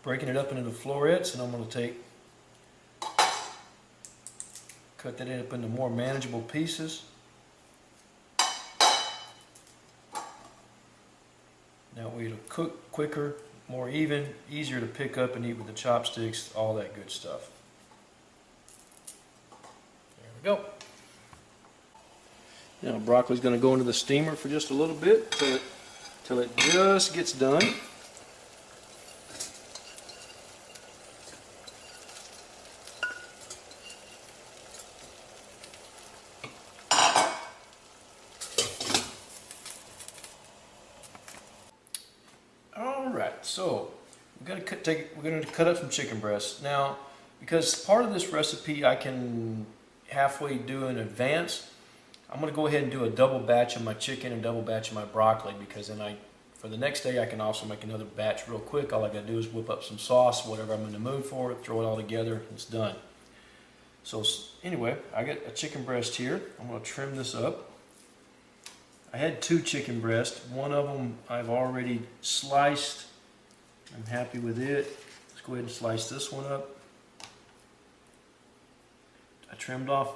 breaking it up into the florets, and I'm going to cut that up into more manageable pieces. That way it'll cook quicker, more even, easier to pick up and eat with the chopsticks, all that good stuff. There we go. Now broccoli's going to go into the steamer for just a little bit till it just gets done. Alright, so we're going to cut up some chicken breasts. Now, because part of this recipe I can halfway do in advance, I'm going to go ahead and do a double batch of my chicken and double batch of my broccoli, because then for the next day I can also make another batch real quick. All I got to do is whip up some sauce, whatever I'm in the mood for, throw it all together, and it's done. So anyway, I got a chicken breast here. I'm going to trim this up. I had 2 chicken breasts. One of them I've already sliced. I'm happy with it. Let's go ahead and slice this one up. I trimmed off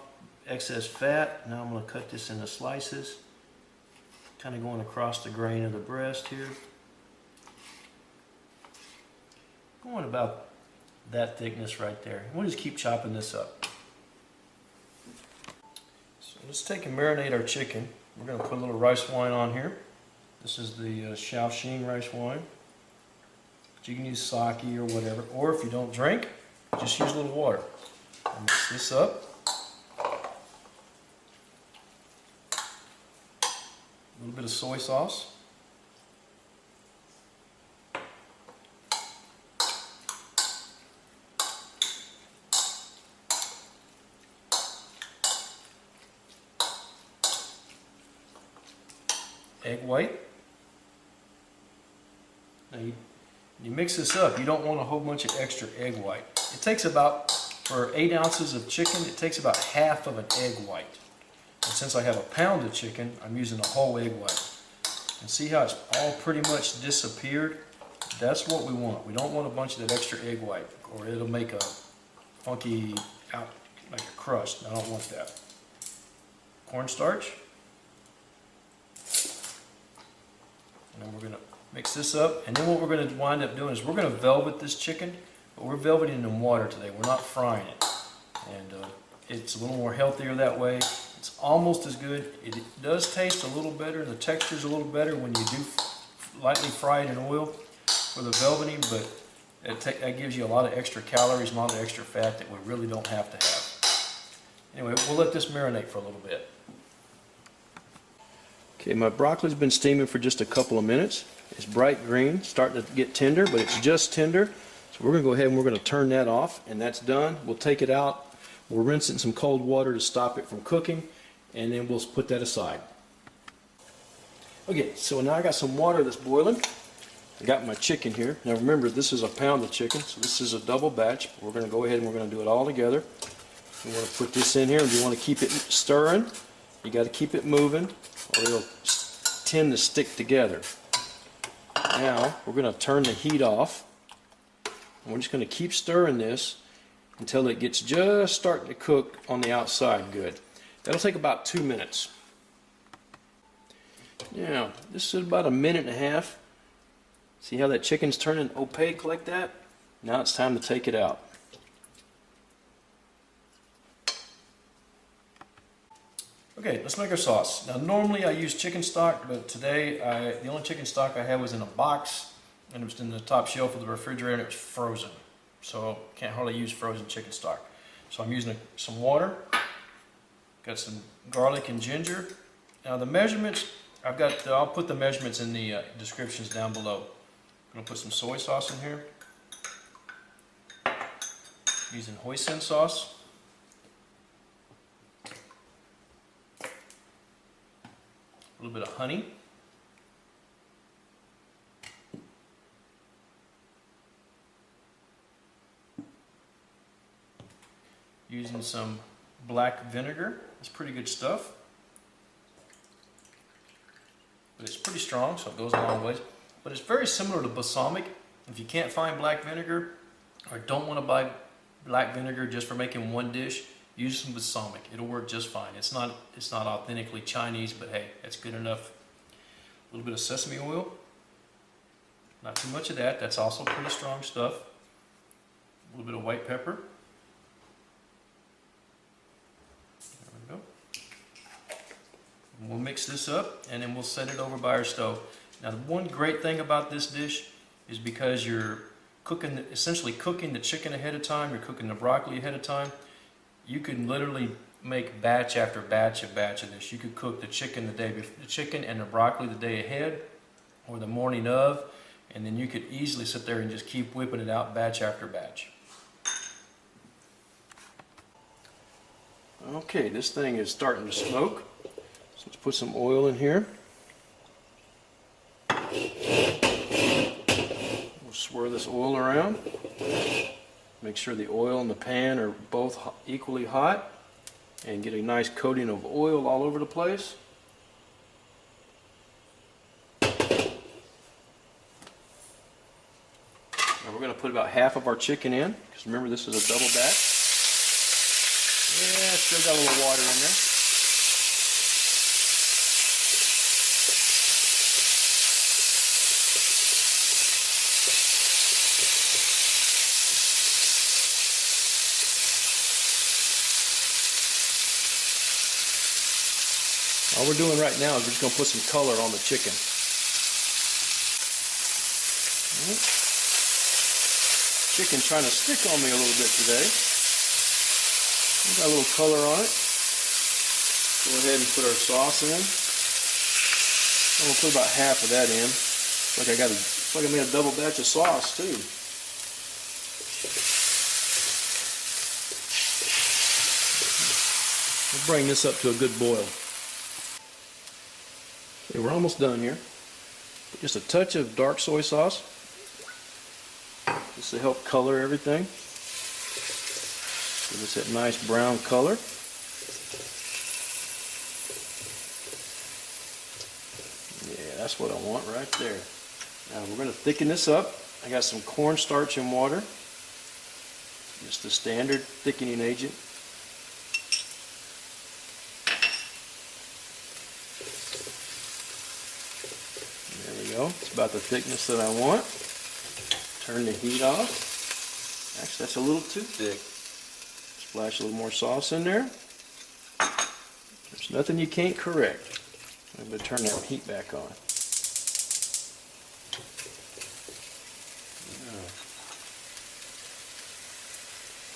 excess fat. Now I'm going to cut this into slices. Kind of going across the grain of the breast here. Going about that thickness right there. We'll just keep chopping this up. So let's take and marinate our chicken. We're going to put a little rice wine on here. This is the Shaoxing rice wine. But you can use sake or whatever. Or if you don't drink, just use a little water. I'll mix this up. A little bit of soy sauce. Egg white. Now you mix this up. You don't want a whole bunch of extra egg white. It takes about, for 8 ounces of chicken, it takes about half of an egg white. And since I have a pound of chicken, I'm using a whole egg white. And see how it's all pretty much disappeared? That's what we want. We don't want a bunch of that extra egg white, or it'll make a funky, like a crust. I don't want that. Cornstarch. And then we're going to mix this up. And then what we're going to wind up doing is we're going to velvet this chicken, but we're velveting it in water today. We're not frying it. And it's a little more healthier that way. It's almost as good. It does taste a little better. The texture's a little better when you do lightly fry it in oil for the velveting, but that gives you a lot of extra calories and a lot of extra fat that we really don't have to have. Anyway, we'll let this marinate for a little bit. Okay, my broccoli's been steaming for just a couple of minutes. It's bright green, starting to get tender, but it's just tender. So we're going to go ahead and we're going to turn that off, and that's done. We'll take it out. We'll rinse it in some cold water to stop it from cooking, and then we'll put that aside. Okay, so now I got some water that's boiling. I got my chicken here. Now remember, this is a pound of chicken, so this is a double batch. We're going to go ahead and we're going to do it all together. We want to put this in here, and you want to keep it stirring. You got to keep it moving, or it'll tend to stick together. Now we're going to turn the heat off, and we're just going to keep stirring this until it gets just starting to cook on the outside good. That'll take about 2 minutes. Now, this is about 1.5 minutes. See how that chicken's turning opaque like that? Now it's time to take it out. Okay, let's make our sauce. Now normally I use chicken stock, but today the only chicken stock I had was in a box, and it was in the top shelf of the refrigerator, and it was frozen. So can't hardly use frozen chicken stock. So I'm using some water. Got some garlic and ginger. Now the measurements, I'll put the measurements in the descriptions down below. I'm going to put some soy sauce in here. Using hoisin sauce. A little bit of honey. Using some black vinegar. It's pretty good stuff. But it's pretty strong, so it goes a long ways. But it's very similar to balsamic. If you can't find black vinegar or don't want to buy black vinegar just for making one dish, use some balsamic. It'll work just fine. It's not authentically Chinese, but hey, it's good enough. A little bit of sesame oil. Not too much of that. That's also pretty strong stuff. A little bit of white pepper. There we go. And we'll mix this up and then we'll set it over by our stove. Now the one great thing about this dish is because you're essentially cooking the chicken ahead of time, you're cooking the broccoli ahead of time, you can literally make batch after batch of this. You could cook the chicken and the broccoli the day ahead or the morning of, and then you could easily sit there and just keep whipping it out batch after batch. Okay, this thing is starting to smoke. So let's put some oil in here. We'll swirl this oil around. Make sure the oil and the pan are both equally hot and get a nice coating of oil all over the place. Now we're going to put about half of our chicken in, because remember this is a double batch. Yeah, still got a little water in there. All we're doing right now is we're just going to put some color on the chicken. Chicken trying to stick on me a little bit today. Got a little color on it. Go ahead and put our sauce in. I'm going to put about half of that in. It's like I made a double batch of sauce too. We'll bring this up to a good boil. Okay, we're almost done here. Just a touch of dark soy sauce, just to help color everything. Give us that nice brown color. Yeah, that's what I want right there. Now we're going to thicken this up. I got some cornstarch and water. Just a standard thickening agent. It's about the thickness that I want. Turn the heat off. Actually, that's a little too thick. Splash a little more sauce in there. There's nothing you can't correct. I'm going to turn that heat back on.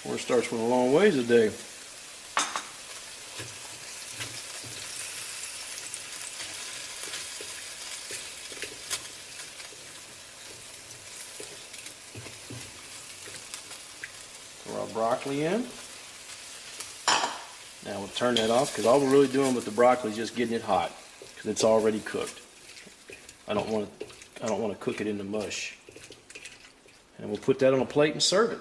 Cornstarch went a long ways today. Throw our broccoli in. Now we'll turn that off, because all we're really doing with the broccoli is just getting it hot, because it's already cooked. I don't want to cook it in the mush. And we'll put that on a plate and serve it.